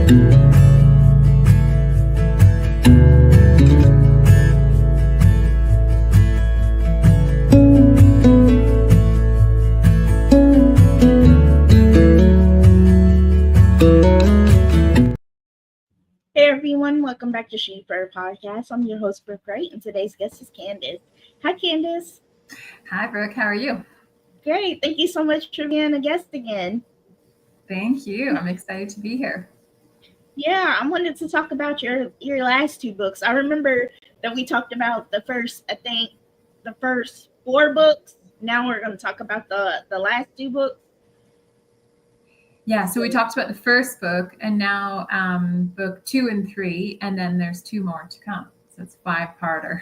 Hey everyone, welcome back to She Fur Podcast. I'm your host, Brooke Wright, and today's guest is Candace. Hi, Candace. Hi, Brooke. How are you? Great. Thank you so much for being a guest again. Thank you. I'm excited to be here. Yeah, I wanted to talk about your last two books. I remember that we talked about the first four books. Now we're going to talk about the last two books. Yeah, so we talked about the first book and now book 2 and 3, and then there's 2 more to come. So it's 5-parter.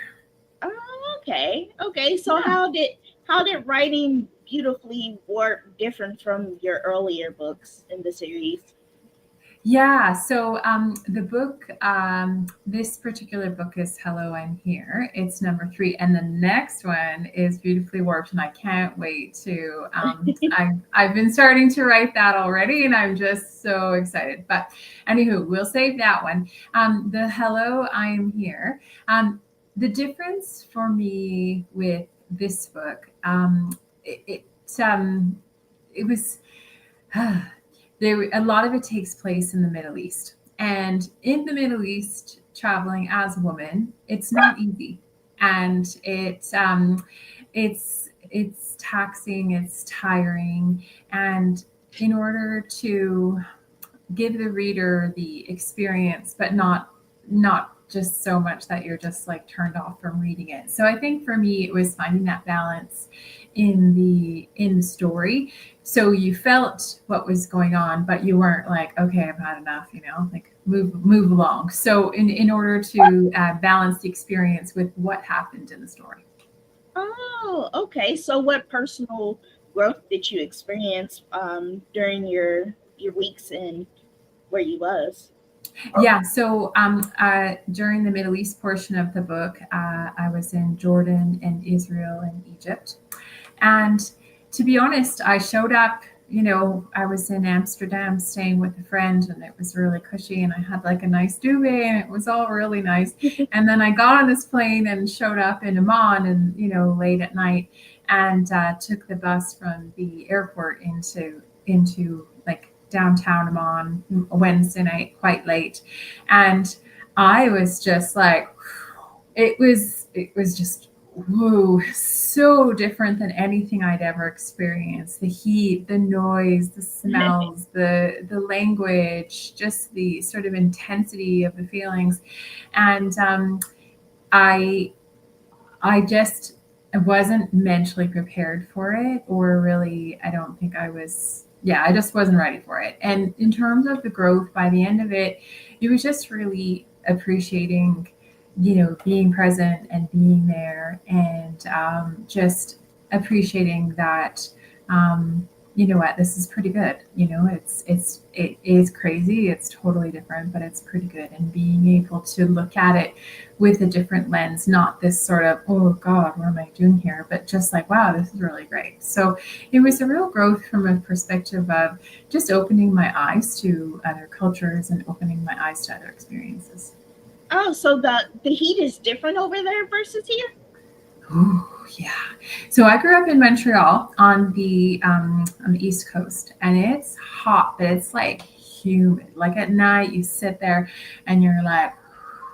Oh, okay. Okay. So Yeah. how did writing Beautifully work different from your earlier books in the series? Yeah, so the book, this particular book is Hello, I'm Here. It's number 3, and the next one is Beautifully Warped, and I can't wait to. I've been starting to write that already, and I'm just so excited. But anywho, we'll save that one. The Hello, I'm Here. The difference for me with this book, it was. A lot of it takes place in the Middle East. And in the Middle East, traveling as a woman, it's not easy. And it's taxing, it's tiring. And in order to give the reader the experience, but not just so much that you're just like turned off from reading it. So I think for me it was finding that balance in the story. So you felt what was going on, but you weren't like, okay, I've had enough, like move along. So in order to balance the experience with what happened in the story. Oh, okay. So what personal growth did you experience during your weeks in where you was? Yeah, so during the Middle East portion of the book, I was in Jordan and Israel and Egypt. And to be honest, I showed up, I was in Amsterdam staying with a friend, and it was really cushy, and I had like a nice duvet, and it was all really nice. And then I got on this plane and showed up in Amman, and, late at night, and took the bus from the airport into like downtown Amman Wednesday night, quite late. And I was just like, it was just whoa, so different than anything I'd ever experienced. The heat, the noise, the smells, the language, just the sort of intensity of the feelings. And I I just wasn't mentally prepared for it, or really, I don't think I was. Yeah, I just wasn't ready for it. And in terms of the growth, by the end of it, it was just really appreciating, being present and being there, and just appreciating that. You know what, this is pretty good. It is crazy. It's totally different, but it's pretty good. And being able to look at it with a different lens, not this sort of, oh God, what am I doing here? But just like, wow, this is really great. So it was a real growth from a perspective of just opening my eyes to other cultures and opening my eyes to other experiences. Oh, so the heat is different over there versus here? Oh yeah. So I grew up in Montreal on the East Coast, and it's hot, but it's like humid. Like at night, you sit there and you're like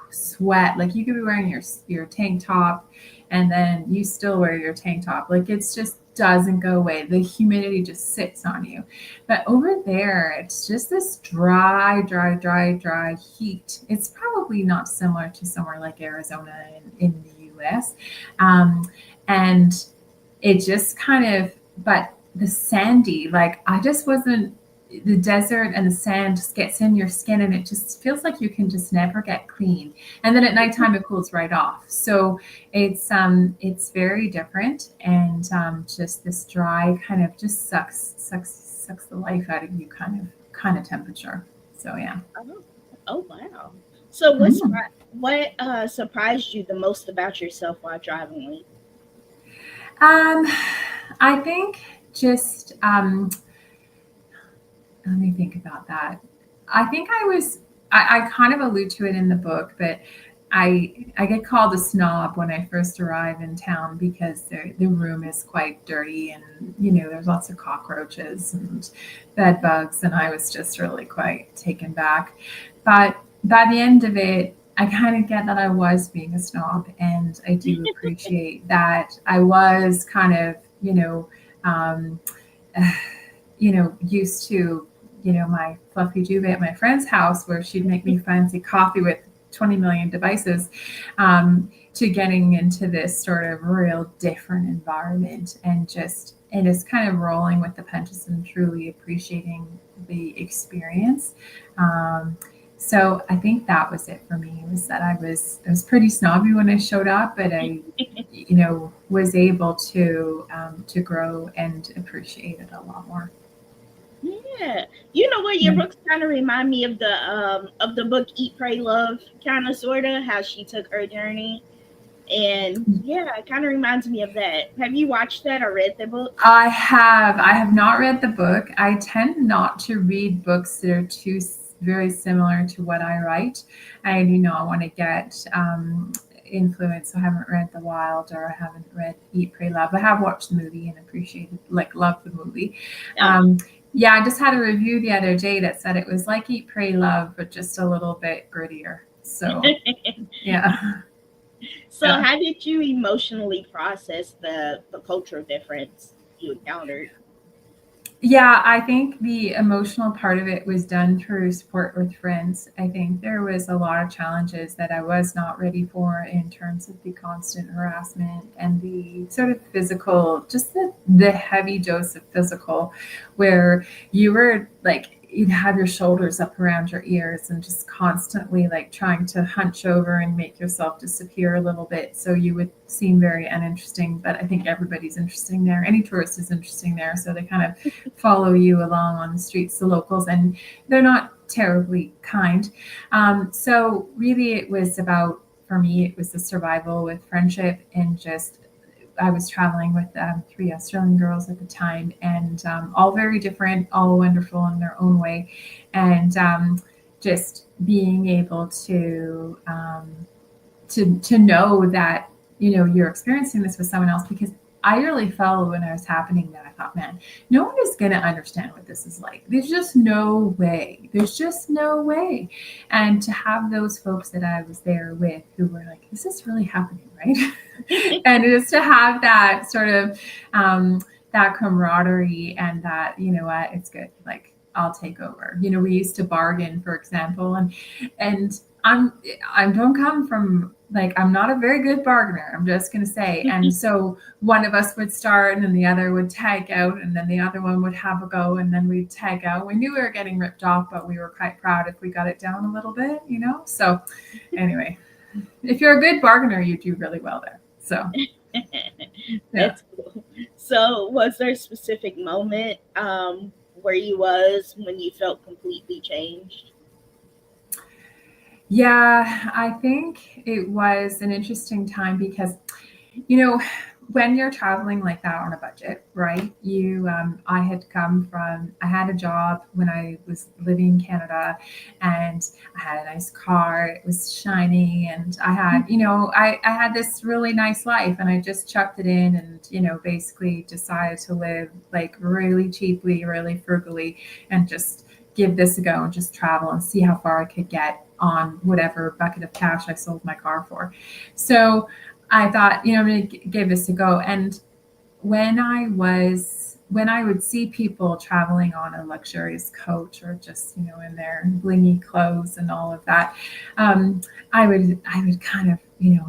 sweat. Like you could be wearing your tank top, and then you still wear your tank top. Like it's just doesn't go away. The humidity just sits on you. But over there, it's just this dry heat. It's probably not similar to somewhere like Arizona in the US. And it just kind of, but the sandy, like I just wasn't, the desert and the sand just gets in your skin, and it just feels like you can just never get clean. And then at nighttime it cools right off. So it's very different, and just this dry kind of just sucks the life out of you kind of temperature. So yeah. Oh, oh wow. So Mhm. what surprised you the most about yourself while driving? Um, I think just let me think about that. I think I kind of allude to it in the book, but I get called a snob when I first arrive in town because the room is quite dirty and, there's lots of cockroaches and bed bugs. And I was just really quite taken back. But by the end of it, I kind of get that I was being a snob, and I do appreciate that I was kind of, um, used to, my fluffy duvet at my friend's house where she'd make me fancy coffee with 20 million devices, to getting into this sort of real different environment and just kind of rolling with the punches and truly appreciating the experience. So I think that was it for me, was that I was pretty snobby when I showed up, but I, was able to grow and appreciate it a lot more. Yeah, you know what? Your books kind of remind me of the book Eat, Pray, Love, kind of sorta how she took her journey, and yeah, it kind of reminds me of that. Have you watched that or read the book? I have not read the book. I tend not to read books that are too very similar to what I write. I do not want to get influence. So I haven't read The Wild, or I haven't read Eat, Pray, Love. I have watched the movie and appreciated, loved the movie. Yeah, I just had a review the other day that said it was like Eat, Pray, Love, but just a little bit grittier. So, yeah. So, how did you emotionally process the cultural difference you encountered? Yeah, I think the emotional part of it was done through support with friends. I think there was a lot of challenges that I was not ready for in terms of the constant harassment and the sort of physical, just the heavy dose of physical, where you were like, you'd have your shoulders up around your ears and just constantly like trying to hunch over and make yourself disappear a little bit so you would seem very uninteresting. But I think everybody's interesting there. Any tourist is interesting there. So they kind of follow you along on the streets, the locals, and they're not terribly kind. So really it was about, for me, it was the survival with friendship and just I was traveling with 3 Australian girls at the time, and all very different, all wonderful in their own way, and just being able to know that you're experiencing this with someone else, because I really felt when it was happening that I thought, man, no one is going to understand what this is like. There's just no way. There's just no way. And to have those folks that I was there with who were like, is this really happening, right? And just to have that sort of that camaraderie and that, what, it's good. Like, I'll take over. We used to bargain, for example, and I don't come from, like, I'm not a very good bargainer, I'm just going to say. And so one of us would start and then the other would tag out and then the other one would have a go and then we'd tag out. We knew we were getting ripped off, but we were quite proud if we got it down a little bit, So anyway, if you're a good bargainer, you do really well there. So That's cool. So was there a specific moment where you was when you felt completely changed? Yeah, I think it was an interesting time because, when you're traveling like that on a budget, right? I had a job when I was living in Canada, and I had a nice car. It was shiny, and I had, I had this really nice life, and I just chucked it in, and basically decided to live like really cheaply, really frugally, and just give this a go and just travel and see how far I could get on whatever bucket of cash I sold my car for. So I thought, I'm going to give this a go. And when I would see people traveling on a luxurious coach or just, in their blingy clothes and all of that, I would kind of,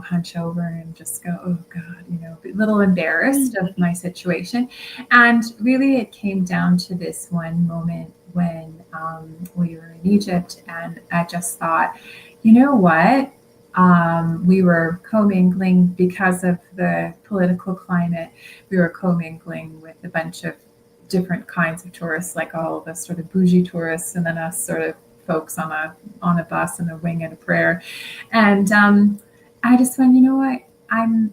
hunch over and just go, oh God, a little embarrassed of my situation. And really it came down to this one moment when we were in Egypt, and I just thought, you know what? We were commingling because of the political climate. We were commingling with a bunch of different kinds of tourists, like all the sort of bougie tourists, and then us sort of folks on a bus and a wing and a prayer. And I just went, you know what? I'm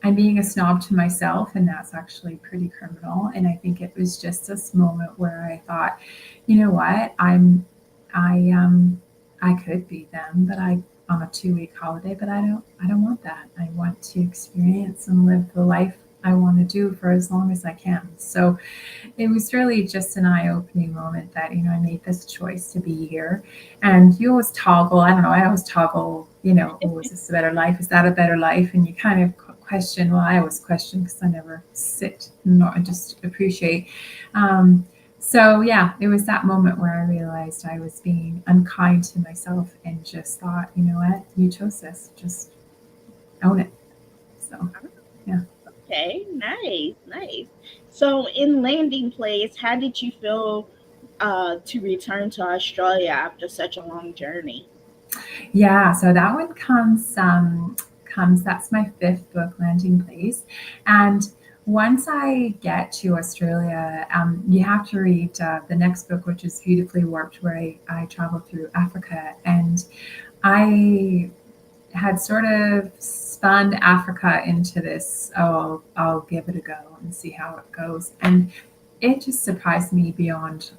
I'm being a snob to myself, and that's actually pretty criminal. And I think it was just this moment where I thought, you know what, I could be them, but I on a 2 week holiday, but I don't want that. I want to experience and live the life I want to do for as long as I can. So it was really just an eye-opening moment that, I made this choice to be here. And you always toggle, I don't know, I always toggle, oh, is this a better life? Is that a better life? And you kind of question, well, I always question because I never sit nor just appreciate. So yeah, it was that moment where I realized I was being unkind to myself and just thought, you know what, you chose this, just own it. So yeah. Okay, nice. So in landing place, how did you feel to return to Australia after such a long journey? Yeah, so that one comes that's my fifth book, Landing Place. And once I get to Australia, you have to read the next book, which is Beautifully Warped, where I travel through Africa. And I had sort of spun Africa into this, oh, I'll give it a go and see how it goes. And it just surprised me beyond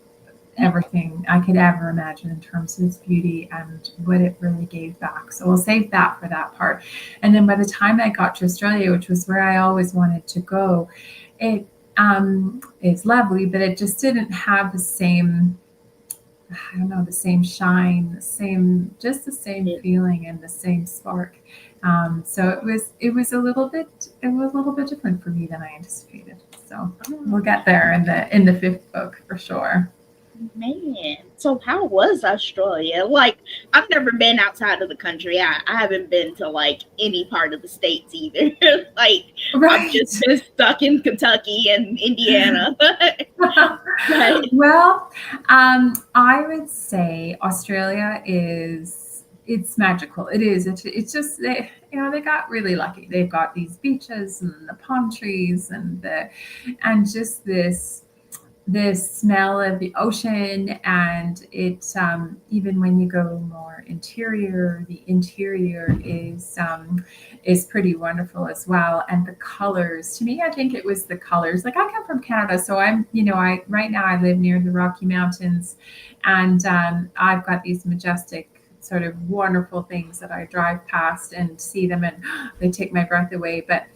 everything I could ever imagine in terms of its beauty and what it really gave back. So we'll save that for that part. And then by the time I got to Australia, which was where I always wanted to go, it it's lovely, but it just didn't have the same, I don't know, the same shine, the same Yeah. feeling and the same spark. So it was a little bit different for me than I anticipated. So we'll Oh, get there in the fifth book for sure. man. So how was Australia? Like, I've never been outside of the country. I haven't been to like any part of the states either. Like, I've Right. just been stuck in Kentucky and Indiana. But Well, I would say Australia is it's magical. It is. It's just they got really lucky. They've got these beaches and the palm trees and just this smell of the ocean, and it even when you go more interior, the interior is pretty wonderful as well. And the colors, to me, I think it was the colors. Like, I come from Canada, so I right now I live near the Rocky Mountains, and I've got these majestic sort of wonderful things that I drive past and see them, and they take my breath away. But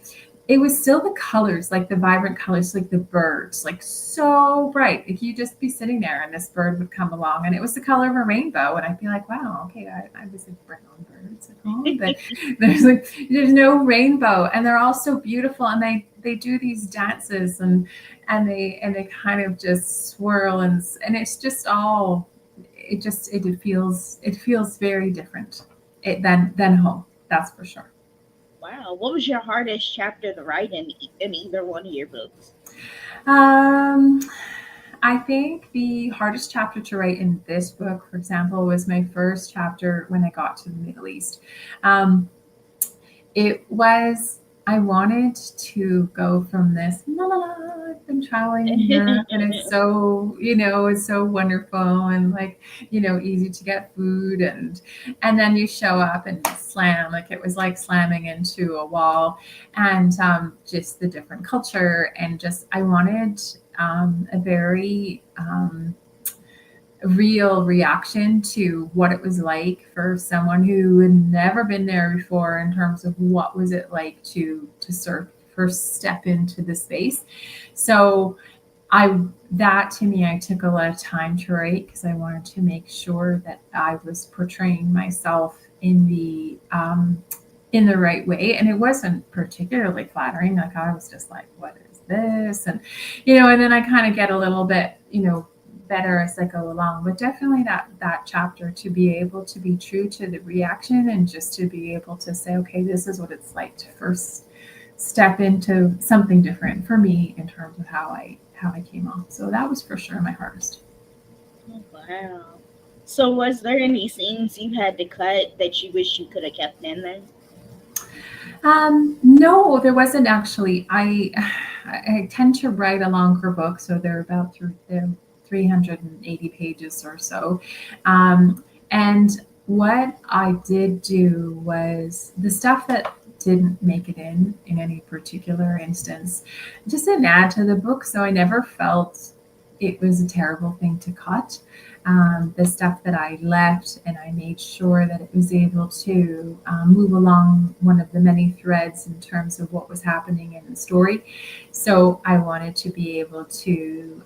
it was still the colors, like the vibrant colors, like the birds, like so bright. If you just be sitting there and this bird would come along and it was the color of a rainbow, and I'd be like, wow, okay, I was like brown birds at home, but there's no rainbow, and they're all so beautiful, and they do these dances, and they kind of just swirl, and it's just all it feels very different than home. That's for sure. wow, what was your hardest chapter to write in either one of your books? Um, I think the hardest chapter to write in this book, for example, was my first chapter when I got to the Middle East. Um, it was, I wanted to go from this, la la la, I've been traveling in Europe and it's so wonderful and like, easy to get food, and then you show up and slam, like it was like slamming into a wall, and just the different culture, and just, I wanted a very real reaction to what it was like for someone who had never been there before, in terms of what was it like to sort of first step into the space. So I that to me, I took a lot of time to write because I wanted to make sure that I was portraying myself in the right way, and it wasn't particularly flattering. Like, I was just like, what is this? And then I kind of get a little bit, better as I go along. But definitely that chapter, to be able to be true to the reaction, and just to be able to say, okay, this is what it's like to first step into something different for me in terms of how I came off. So that was for sure my hardest. Oh, wow. So was there any scenes you had to cut that you wish you could have kept in there? No, there wasn't actually. I tend to write a longer book, so they're about they're 380 pages or so. And what I did do was the stuff that didn't make it in any particular instance. It just didn't add to the book, so I never felt it was a terrible thing to cut. The stuff that I left, and I made sure that it was able to move along one of the many threads in terms of what was happening in the story. So I wanted to be able to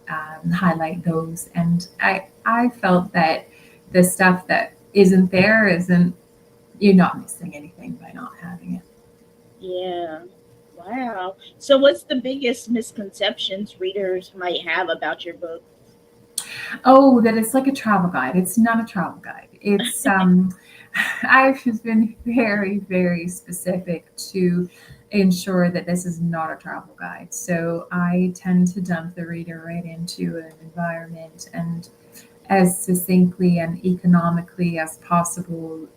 highlight those, and I felt that the stuff that isn't there isn't, you're not missing anything by not having it. Yeah. Wow. So, what's the biggest misconceptions readers might have about your book? Oh, that it's like a travel guide. It's not a travel guide. It's I've just been very, very specific to ensure that this is not a travel guide. So I tend to dump the reader right into an environment and as succinctly and economically as possible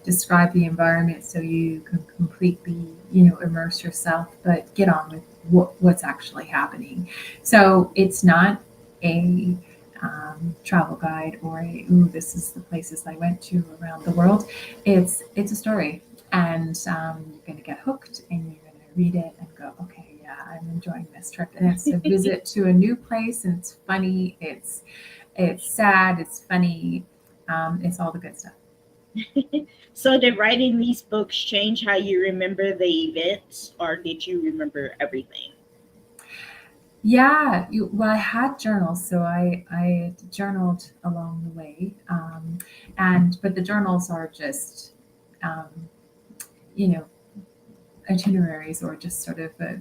describe the environment so you can completely, immerse yourself, but get on with what's actually happening. So it's not a travel guide or ooh, this is the places I went to around the world. It's a story, and you're going to get hooked, and you're going to read it and go, okay, yeah, I'm enjoying this trip. And it's a visit to a new place, and it's funny. It's sad. It's funny. It's all the good stuff. So, did writing these books change how you remember the events, or did you remember everything? Yeah, well, I had journals, so I journaled along the way, and but the journals are just, um, you know, itineraries or just sort of a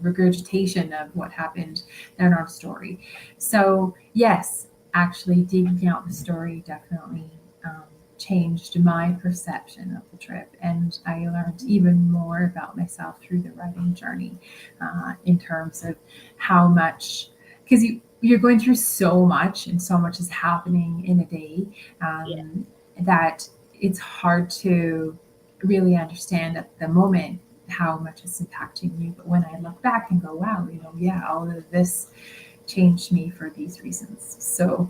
regurgitation of what happened in our story. So yes, actually digging out the story definitely um, changed my perception of the trip, and I learned even more about myself through the writing journey, in terms of how much, because you're going through so much and so much is happening in a day, Yeah. that it's hard to really understand at the moment how much it's impacting you. But when I look back and go, wow, yeah, all of this changed me for these reasons. So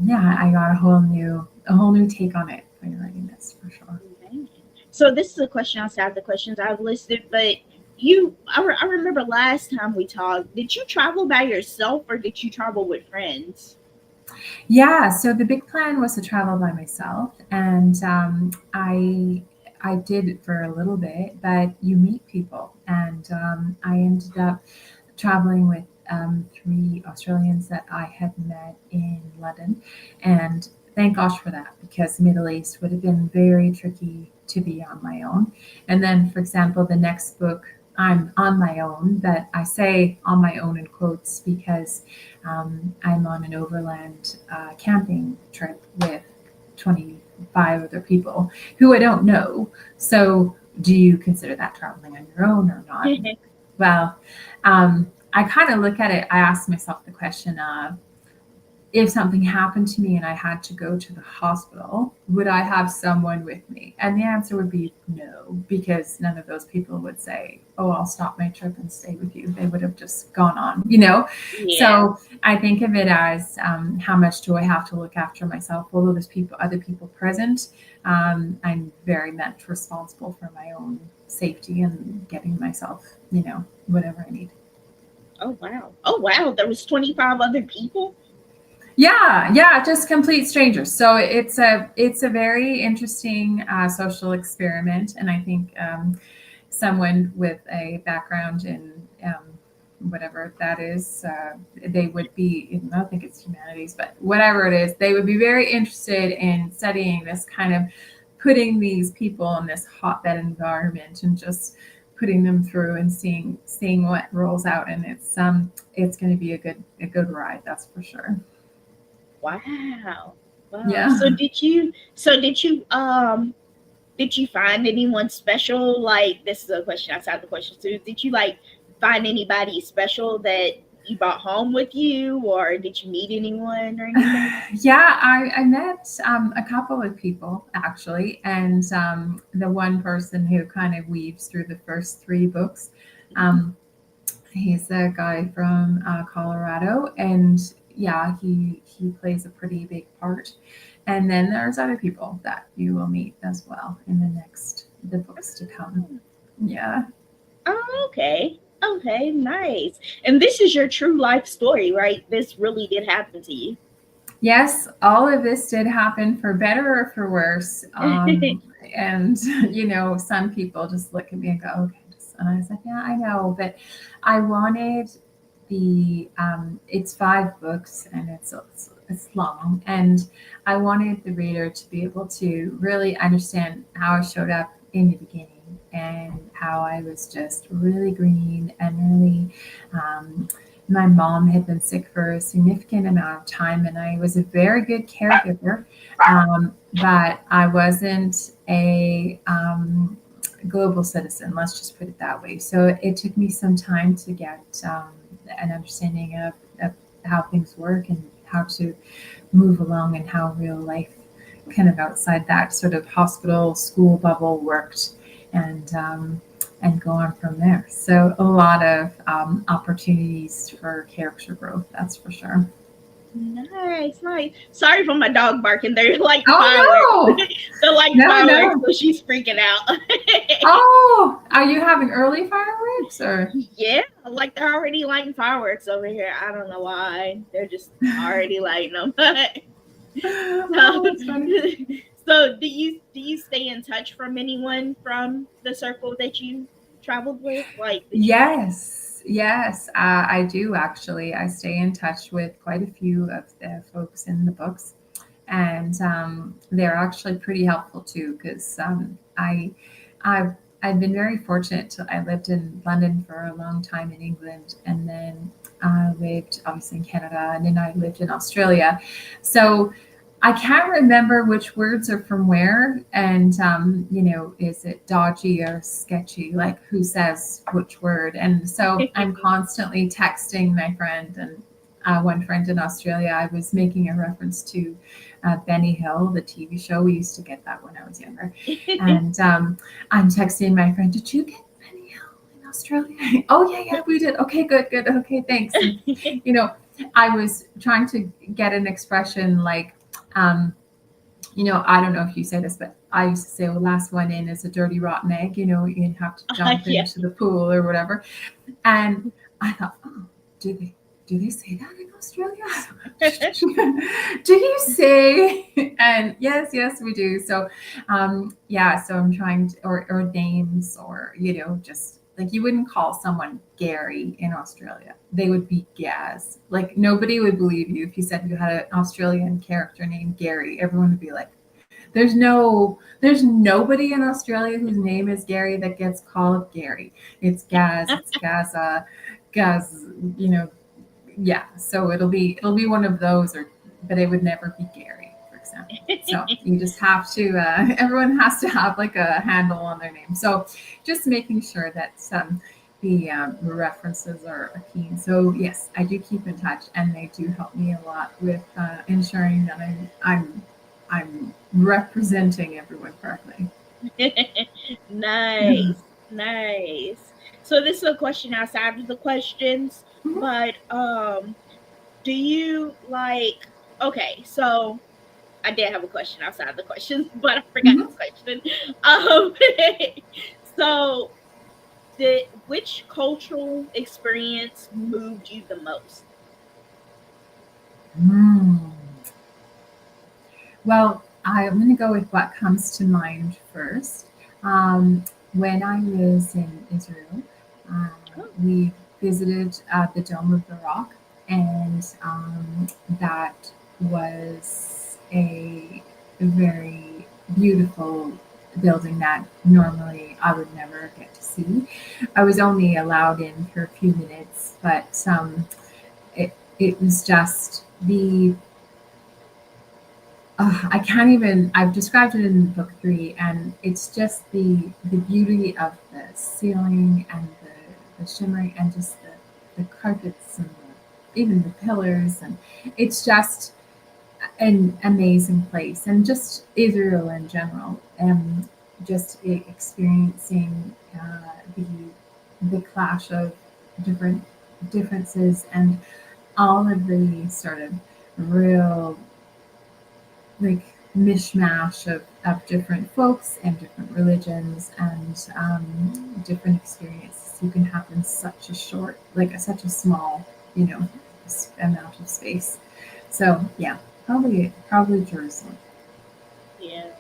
yeah, I got a whole new take on it when writing this for sure. Okay. So, this is a question outside the questions I've listed, but I remember last time we talked, did you travel by yourself or did you travel with friends? Yeah, so the big plan was to travel by myself, and I did it for a little bit, but you meet people, and I ended up traveling with three Australians that I had met in London, and thank gosh for that because the Middle East would have been very tricky to be on my own. And then, for example, the next book. I'm on my own, but I say on my own in quotes because I'm on an overland camping trip with 25 other people who I don't know. So, do you consider that traveling on your own or not? Well, I kind of look at it, I ask myself the question of if something happened to me and I had to go to the hospital, would I have someone with me? And the answer would be no, because none of those people would say, oh, I'll stop my trip and stay with you. They would have just gone on. Yeah. So I think of it as how much do I have to look after myself? Although there's other people present, I'm very much responsible for my own safety and getting myself, whatever I need. Oh wow. Oh wow. There was 25 other people. Yeah, yeah, just complete strangers. So it's a very interesting social experiment, and I think someone with a background in whatever that is, they would be. I don't think it's humanities, but whatever it is, they would be very interested in studying this kind of putting these people in this hotbed environment and just putting them through and seeing what rolls out, and it's going to be a good ride, that's for sure. Wow. Wow. So Yeah. did you find anyone special? Like, this is a question outside the question too. Did you like find anybody special that you brought home with you, or did you meet anyone or anything? Yeah, I met a couple of people actually, and the one person who kind of weaves through the first three books, um, he's a guy from Colorado, and yeah, he plays a pretty big part. And then there's other people that you will meet as well in the next the books to come. Yeah. Oh, okay. Okay, nice. And this is your true life story, right? This really did happen to you. Yes, all of this did happen for better or for worse. And, some people just look at me and go, okay. And I was like, yeah, I know. But I wanted it's 5 books and it's long. And I wanted the reader to be able to really understand how I showed up in the beginning and how I was just really green and really, my mom had been sick for a significant amount of time, and I was a very good caregiver, but I wasn't a global citizen, let's just put it that way. So it took me some time to get an understanding of how things work and how to move along and how real life kind of outside that sort of hospital school bubble worked, and go on from there. So a lot of opportunities for character growth, that's for sure. Nice, nice. Sorry for my dog barking. They're like Oh fireworks. They're like no, fireworks, no. so she's freaking out. Oh, are you having early fireworks or? Yeah, like they're already lighting fireworks over here. I don't know why. They're just already lighting them. Oh, so, that's funny. so do you stay in touch from anyone from the circle that you traveled with? Like, did you? Yes, I do actually. I stay in touch with quite a few of the folks in the books, and they're actually pretty helpful too. Because I've I've been very fortunate. I lived in London for a long time in England, and then I lived obviously in Canada, and then I lived in Australia. So I can't remember which words are from where, and is it dodgy or sketchy? Like who says which word? And so I'm constantly texting my friend, and one friend in Australia. I was making a reference to Benny Hill, the TV show. We used to get that when I was younger, and I'm texting my friend. Did you get Benny Hill in Australia? Oh yeah, we did. Okay, good. Okay, thanks. And, I was trying to get an expression like. I don't know if you say this, but I used to say, well, last one in is a dirty, rotten egg. You have to jump Yeah. into the pool or whatever. And I thought, oh, do they say that in Australia? Do you say? And yes, we do. So, so I'm trying to, or names, or, just like you wouldn't call someone Gary in Australia. They would be Gaz. Like nobody would believe you if you said you had an Australian character named Gary. Everyone would be like, there's nobody in Australia whose name is Gary that gets called Gary. It's Gaz, it's Gaza, Gaz, yeah. So it'll be one of those, but it would never be Gary, for example. So you just have to, everyone has to have like a handle on their name. So just making sure that the references are keen. So yes, I do keep in touch, and they do help me a lot with ensuring that I'm representing everyone correctly. Nice, nice. So this is a question outside of the questions, Mhm. but do you like? Okay, so I did have a question outside of the questions, but I forgot Mhm. this question. Um, so which cultural experience moved you the most? Mm. Well, I'm going to go with what comes to mind first. When I was in Israel, Oh, we visited the Dome of the Rock, and that was a very beautiful building that normally I would never get to see. I was only allowed in for a few minutes, but it was just I can't even. I've described it in book 3, and it's just the beauty of the ceiling and the shimmering and just the carpets and even the pillars, and it's just an amazing place, and just Israel in general, and just experiencing the clash of different differences and all of the sort of real like mishmash of different folks and different religions and different experiences you can have in such a short, like such a small, amount of space. So yeah, probably Jerusalem. Yeah.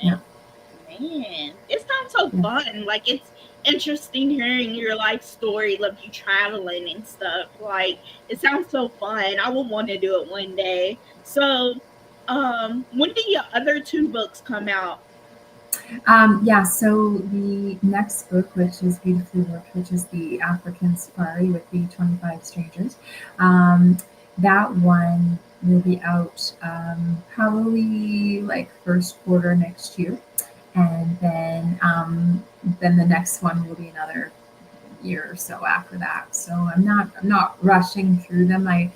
Yeah, Okay. Man, it sounds so yeah. fun. Like it's interesting hearing your life story of you traveling and stuff. Like it sounds so fun. I would want to do it one day. So, when do your other two books come out? Yeah, so the next book, which is beautifully worked, which is the African Safari with the 25 strangers, that one will be out probably like first quarter next year, and then the next one will be another year or so after that. So I'm not rushing through them. I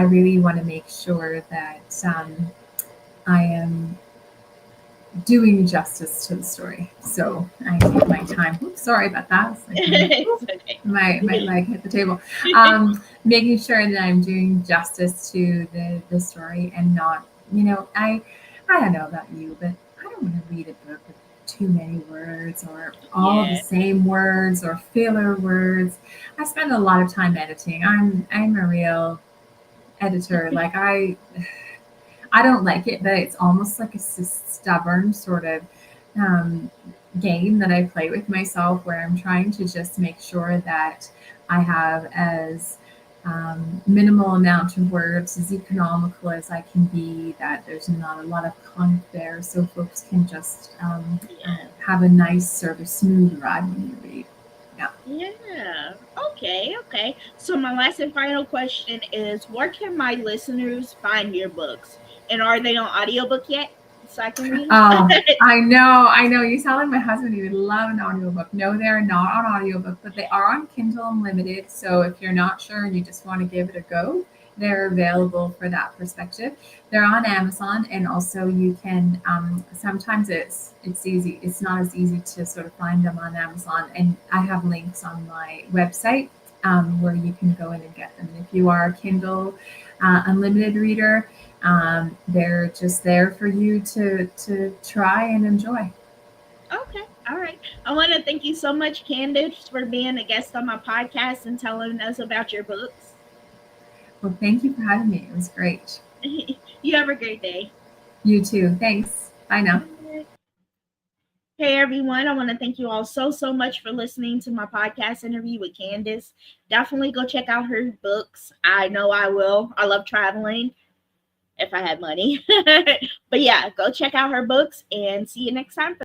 really want to make sure that I am doing justice to the story. So I take my time. Oops, sorry about that. It's like It's okay. my leg hit the table. Making sure that I'm doing justice to the story and not, I don't know about you, but I don't want to read a book with too many words or all the Yeah. same words or filler words. I spend a lot of time editing. I'm a real editor. Like I don't like it, but it's almost like a stubborn sort of um, game that I play with myself where I'm trying to just make sure that I have as minimal amount of words, as economical as I can be, that there's not a lot of content there, so folks can just Yeah. have a nice sort of smooth ride when you read. Yeah. Yeah. Okay. Okay. So my last and final question is, where can my listeners find your books? And are they on audiobook yet? So I can read Oh, them? I know. You sound like my husband. He would love an audiobook. No, they're not on audiobook, but they are on Kindle Unlimited. So if you're not sure and you just want to give it a go, they're available for that perspective. They're on Amazon, and also you can. Sometimes it's easy. It's not as easy to sort of find them on Amazon, and I have links on my website where you can go in and get them. And if you are a Kindle Unlimited reader, they're just there for you to try and enjoy. Okay. All right. I want to thank you so much, Candace, for being a guest on my podcast and telling us about your books. Well, thank you for having me. It was great. You have a great day. You too. Thanks. Bye now. Hey everyone, I want to thank you all so much for listening to my podcast interview with Candace. Definitely go check out her books. I know I will. I love traveling if I had money. But yeah, go check out her books and see you next time.